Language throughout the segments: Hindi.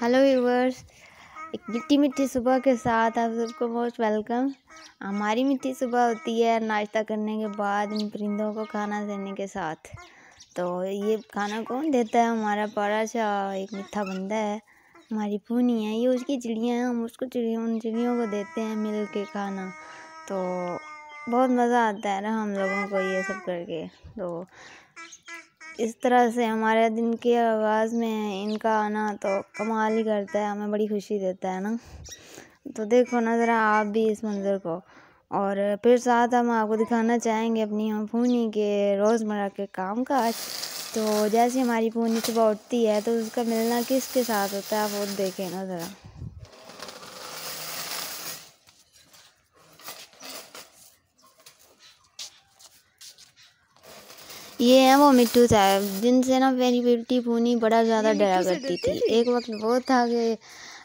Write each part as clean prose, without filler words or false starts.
हेलो व्यूवर्स, एक मिट्टी मिट्टी सुबह के साथ आप सबको मोस्ट वेलकम। हमारी मिट्टी सुबह होती है नाश्ता करने के बाद इन परिंदों को खाना देने के साथ। तो ये खाना कौन देता है? हमारा प्यारा सा एक मीठा बंदा है, हमारी पूनी है। ये उसकी चिड़िया हैं, हम उसको उन चिड़ियों को देते हैं मिल के खाना। तो बहुत मज़ा आता है ना हम लोगों को ये सब करके। तो इस तरह से हमारे दिन के आगाज़ में इनका आना तो कमाल ही करता है, हमें बड़ी खुशी देता है ना। तो देखो ना ज़रा आप भी इस मंज़र को। और फिर साथ हम आपको दिखाना चाहेंगे अपनी हम पूनी के रोज़मर्रा के काम काज। तो जैसे हमारी पूनी सुबह उठती है तो उसका मिलना किसके साथ होता है आप वो देखें ना ज़रा। ये है वो मिट्टू साहब जिनसे ना मेरी बेटी पूनी बड़ा ज़्यादा डरा करती थी। एक वक्त वो था कि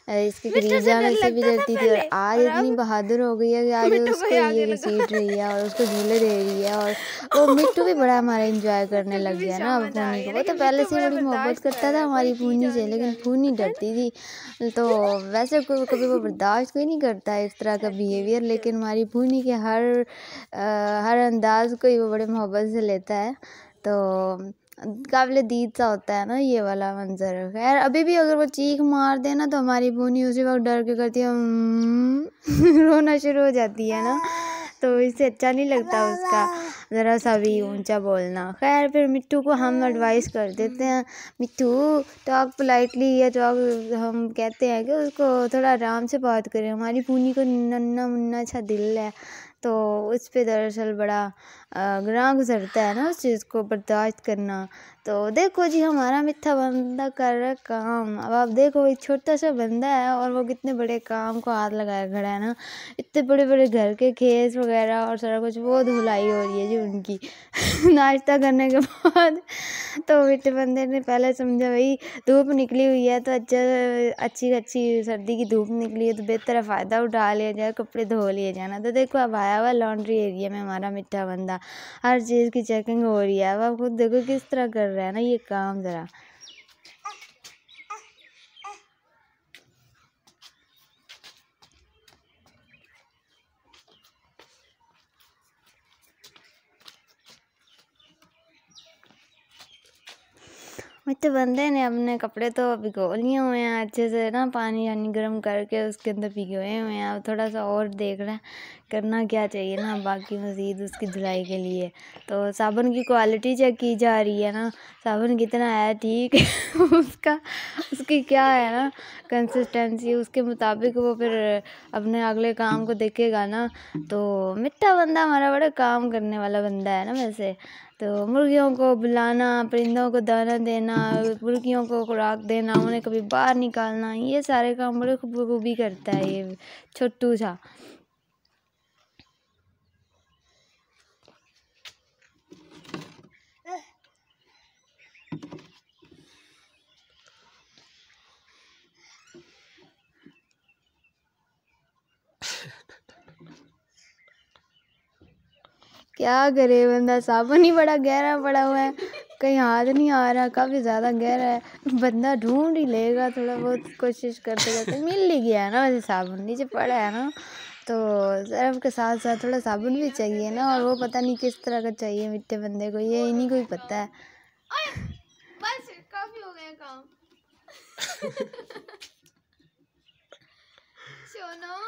इसके करीब जाने से भी डरती थी, और आज इतनी बहादुर हो गई है कि आज उसको ये घसीट रही है और उसको झूले दे रही है। और वो मिट्टू भी बड़ा हमारा एंजॉय करने लग गया ना अब पूनी को। वो तो पहले से बड़ी मोहब्बत करता था हमारी पूनी से, लेकिन पूनी डरती थी। तो वैसे कभी वो बर्दाश्त कोई नहीं करता इस तरह का बिहेवियर, लेकिन हमारी पूनी के हर अंदाज को ही वो बड़े मोहब्बत से लेता है। तो काबिल दीद सा होता है ना ये वाला मंजर। खैर अभी भी अगर वो चीख मार दे ना तो हमारी पूनी उसी वक्त डर के करती है रोना शुरू हो जाती है ना। तो इससे अच्छा नहीं लगता उसका ज़रा सा भी ऊंचा बोलना। खैर फिर मिट्टू को हम एडवाइस कर देते हैं, मिट्टू टॉक पोलाइटली, या टॉक हम कहते हैं कि उसको थोड़ा आराम से बात करें। हमारी पूनी को नन्ना मुन्ना अच्छा दिल है, तो उस पर दरअसल बड़ा ग्रां गुजरता है ना उस चीज़ को बर्दाश्त करना। तो देखो जी हमारा मिठा बंदा कर रहा है काम। अब आप देखो एक छोटा सा बंदा है और वो कितने बड़े काम को हाथ लगाया खड़ा है ना। इतने बड़े बड़े घर के खेत वगैरह और सारा कुछ वो धुलाई हो रही है जी उनकी नाश्ता करने के बाद। तो मिट्टे बंदे ने पहले समझा भाई धूप निकली हुई है तो अच्छी अच्छी सर्दी की धूप निकली है तो बेहतर फ़ायदा उठा लिया जाए, कपड़े धो लिए जाना। तो देखो अब आया हुआ लॉन्ड्री एरिया में हमारा मिठा बंदा, हर चीज़ की चेकिंग हो रही है। अब आप खुद देखो किस तरह कर रहा है ना ये काम ज़रा। मिट्टे बंदे ने अपने कपड़े तो भिगो लिए हुए हैं अच्छे से ना, पानी यानी गर्म करके उसके अंदर भिगोए हुए हैं। अब थोड़ा सा और देख रहे हैं करना क्या चाहिए ना बाकी मज़ीद उसकी धुलाई के लिए। तो साबुन की क्वालिटी चेक की जा रही है ना, साबुन कितना है ठीक उसकी क्या है ना कंसिस्टेंसी, उसके मुताबिक वो फिर अपने अगले काम को देखेगा ना। तो मिट्टा बंदा हमारा बड़ा काम करने वाला बंदा है ना वैसे। तो मुर्गियों को बुलाना, परिंदों को दाना देना, मुर्गियों को खुराक देना, उन्हें कभी बाहर निकालना, ये सारे काम बड़े खूबी करता है ये छोटू सा। क्या करे बंदा, साबुन ही बड़ा गहरा पड़ा हुआ है, कहीं हाथ नहीं आ रहा, काफ़ी ज़्यादा गहरा है। बंदा ढूंढ ही लेगा, थोड़ा बहुत कोशिश करते करते मिल ही गया ना वैसे साबुन नीचे पड़ा है ना। तो सर्फ के साथ साथ थोड़ा साबुन भी चाहिए ना, और वो पता नहीं किस तरह का चाहिए मिट्टे बंदे को, ये इन्हीं को ही पता है। बस काफी हो गया काम सोनो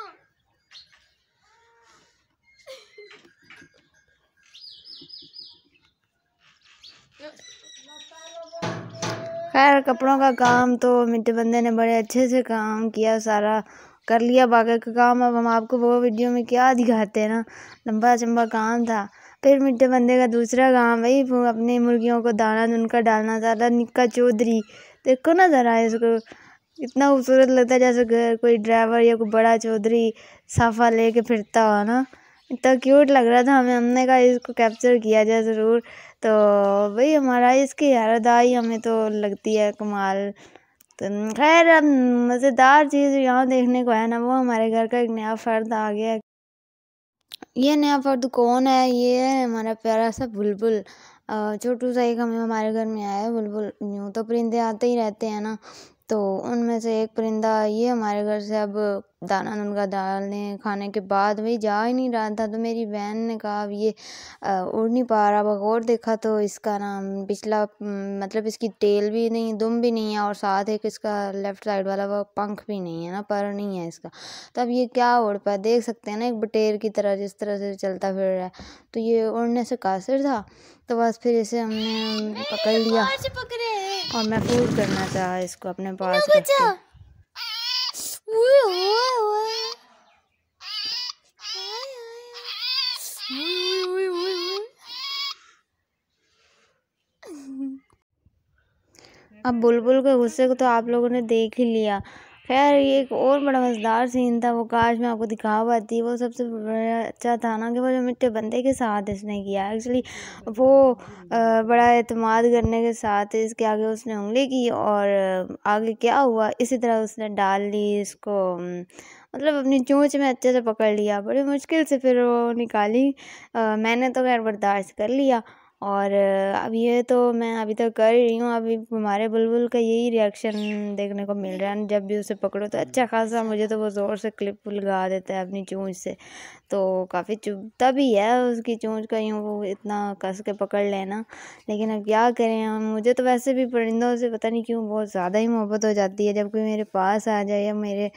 खैर कपड़ों का काम तो मिट्टे बंदे ने बड़े अच्छे से काम किया, सारा कर लिया बाकी का काम। अब हम आपको वो वीडियो में क्या दिखाते हैं ना, लंबा चंबा काम था। फिर मिट्टे बंदे का दूसरा काम भाई वो अपनी मुर्गियों को दाना उनका डालना था। निक्का चौधरी देखो ना ज़रा इसको, इतना खूबसूरत लगता है जैसे घर कोई ड्राइवर या कोई बड़ा चौधरी साफा लेके फिरता हो ना। इतना क्यूट लग रहा था हमें, हमने कहा इसको कैप्चर किया जाए ज़रूर। तो भाई हमारा इसकी यारदाई हमें तो लगती है कमाल। तो खैर अब मज़ेदार चीज़ यहाँ देखने को है ना, वो हमारे घर का एक नया फ़र्द आ गया है। ये नया फ़र्द कौन है? ये है हमारा प्यारा सा बुलबुल। छोटू सा एक हमें हमारे घर में आया है बुलबुल। यूँ तो परिंदे आते ही रहते हैं ना, तो उनमें में से एक परिंदा ये हमारे घर से अब दाना उनका डालने खाने के बाद वही जा ही नहीं रहा था। तो मेरी बहन ने कहा अब ये उड़ नहीं पा रहा। अब और देखा तो इसका ना पिछला मतलब इसकी टेल भी नहीं, दुम भी नहीं है, और साथ एक इसका लेफ्ट साइड वाला वो पंख भी नहीं है ना, पर नहीं है इसका। तो अब ये क्या उड़ पाया, देख सकते हैं ना एक बटेर की तरह जिस तरह से चलता फिर रहा है। तो ये उड़ने से कासिर था। तो बस फिर इसे हमने पकड़ लिया और महफूज करना चाहा इसको अपने पास रख के। अब बुलबुल के गुस्से को तो आप लोगों ने देख ही लिया। खैर ये एक और बड़ा मज़ेदार सीन था, वो काश मैं आपको दिखा पाती। वो सबसे अच्छा था ना कि वो जो मिट्टे बंदे के साथ इसने किया, एक्चुअली वो बड़ा एतमाद करने के साथ इसके आगे उसने उंगली की और आगे क्या हुआ इसी तरह उसने डाल ली इसको, मतलब अपनी चोंच में अच्छे से पकड़ लिया। बड़ी मुश्किल से फिर वो निकाली। मैंने तो खैर बर्दाश्त कर लिया। और अब ये तो मैं अभी तक कर रही हूँ। अभी हमारे बुलबुल का यही रिएक्शन देखने को मिल रहा है, जब भी उसे पकड़ो तो अच्छा खासा मुझे तो वो ज़ोर से क्लिप लगा देता है अपनी चोंच से। तो काफ़ी चुभता भी है उसकी चोंच का, यूँ वो इतना कस के पकड़ लेना। लेकिन अब क्या करें हम, मुझे तो वैसे भी परिंदों से पता नहीं क्यों बहुत ज़्यादा ही मोहब्बत हो जाती है जब कोई मेरे पास आ जाए। या मेरे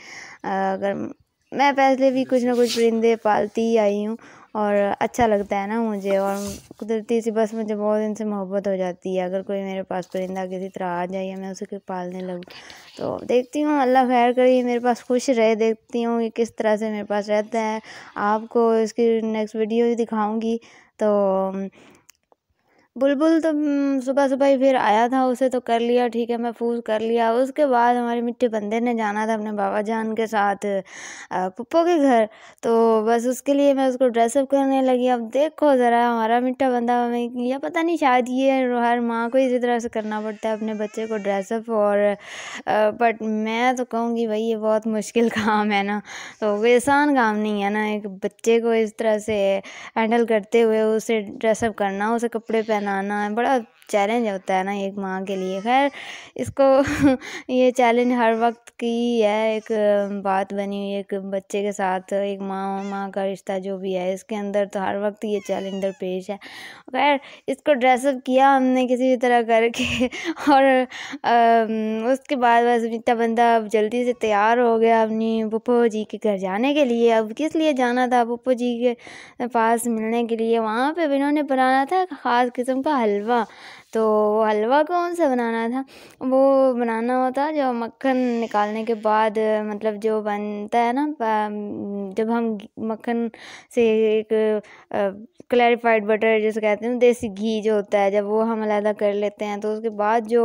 अगर मैं पहले भी कुछ ना कुछ परिंदे पालती ही आई हूँ और अच्छा लगता है ना मुझे, और कुदरती सी बस मुझे बहुत इनसे मोहब्बत हो जाती है। अगर कोई मेरे पास परिंदा किसी तरह आ जाए या मैं उसे पालने लगूँ तो देखती हूँ अल्लाह खैर करे मेरे पास खुश रहे। देखती हूँ कि किस तरह से मेरे पास रहता है। आपको इसकी नेक्स्ट वीडियो भी दिखाऊँगी। तो बुलबुल तो सुबह सुबह ही फिर आया था, उसे तो कर लिया, ठीक है महफूज कर लिया। उसके बाद हमारे मिट्टे बंदे ने जाना था अपने बाबा जान के साथ पुप्पो के घर। तो बस उसके लिए मैं उसको ड्रेसअप करने लगी। अब देखो ज़रा हमारा मिट्टा बंदा हमें, या पता नहीं शायद ये हर माँ को इसी तरह से करना पड़ता है अपने बच्चे को ड्रेसअप। और बट मैं तो कहूँगी भाई ये बहुत मुश्किल काम है ना, तो वो आसान काम नहीं है ना एक बच्चे को इस तरह से हैंडल करते हुए उसे ड्रेसअप करना, उसे कपड़े पहनाना है, बड़ा चैलेंज होता है ना एक माँ के लिए। खैर इसको ये चैलेंज हर वक्त की है, एक बात बनी हुई एक बच्चे के साथ एक माँ का रिश्ता जो भी है इसके अंदर, तो हर वक्त ये चैलेंज दरपेश है। खैर इसको ड्रेसअप किया हमने किसी भी तरह करके और उसके बाद बस मिट्टा बंदा जल्दी से तैयार हो गया अपनी पुप्पो जी के घर जाने के लिए। अब किस लिए जाना था पुप्पो जी के पास मिलने के लिए, वहाँ पे इन्होंने बनाना था ख़ास किस्म का हलवा। तो वो हलवा कौन सा बनाना था, वो बनाना होता जो मक्खन निकालने के बाद मतलब जो बनता है ना, जब हम मक्खन से एक क्लैरिफाइड बटर जिसे कहते हैं देसी घी जो होता है, जब वो हम अलग कर लेते हैं तो उसके बाद जो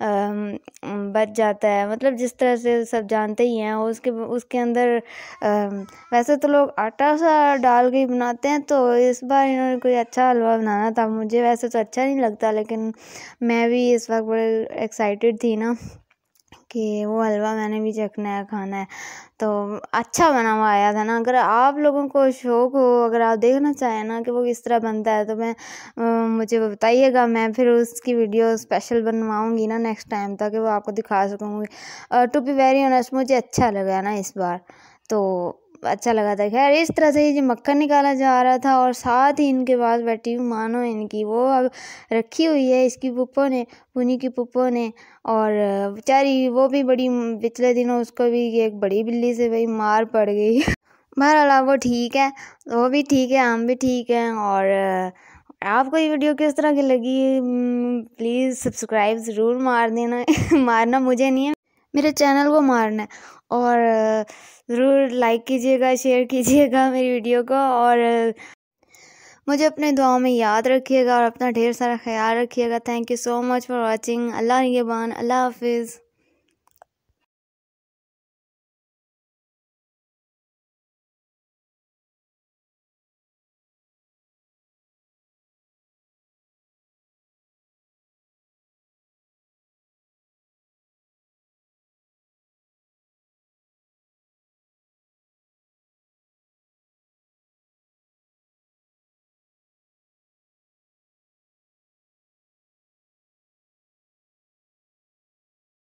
बच जाता है, मतलब जिस तरह से सब जानते ही हैं उसके अंदर वैसे तो लोग आटा सा डाल के ही बनाते हैं। तो इस बार इन्होंने कोई अच्छा हलवा बनाना था। मुझे वैसे तो अच्छा नहीं लगता, लेकिन मैं भी इस वक्त बड़े एक्साइटेड थी ना कि वो हलवा मैंने भी चखना है, खाना है। तो अच्छा बना हुआ आया था ना। अगर आप लोगों को शौक़ हो, अगर आप देखना चाहें ना कि वो किस तरह बनता है, तो मुझे बताइएगा, मैं फिर उसकी वीडियो स्पेशल बनवाऊँगी ना नेक्स्ट टाइम, ताकि वो आपको दिखा सकूँगी। टू बी वेरी ऑनेस्ट मुझे अच्छा लगा ना इस बार, तो अच्छा लगा था। खैर इस तरह से ये मक्खन निकाला जा रहा था और साथ ही इनके पास बैठी हुई मानो इनकी वो अब रखी हुई है इसकी पुप्पो ने, पुनी की पुप्पो ने। और बेचारी वो भी बड़ी, पिछले दिनों उसको भी एक बड़ी बिल्ली से भाई मार पड़ गई। बहरहाल वो ठीक है, वो भी ठीक है, हम भी ठीक हैं। और आपको ये वीडियो किस तरह की लगी प्लीज़ सब्सक्राइब ज़रूर मार देना मारना मुझे नहीं है, मेरे चैनल को मारना है। और ज़रूर लाइक कीजिएगा, शेयर कीजिएगा मेरी वीडियो को, और मुझे अपने दुआओं में याद रखिएगा और अपना ढेर सारा ख्याल रखिएगा। Thank you so much for watching. अल्लाह निगहबान, अल्लाह हाफिज़।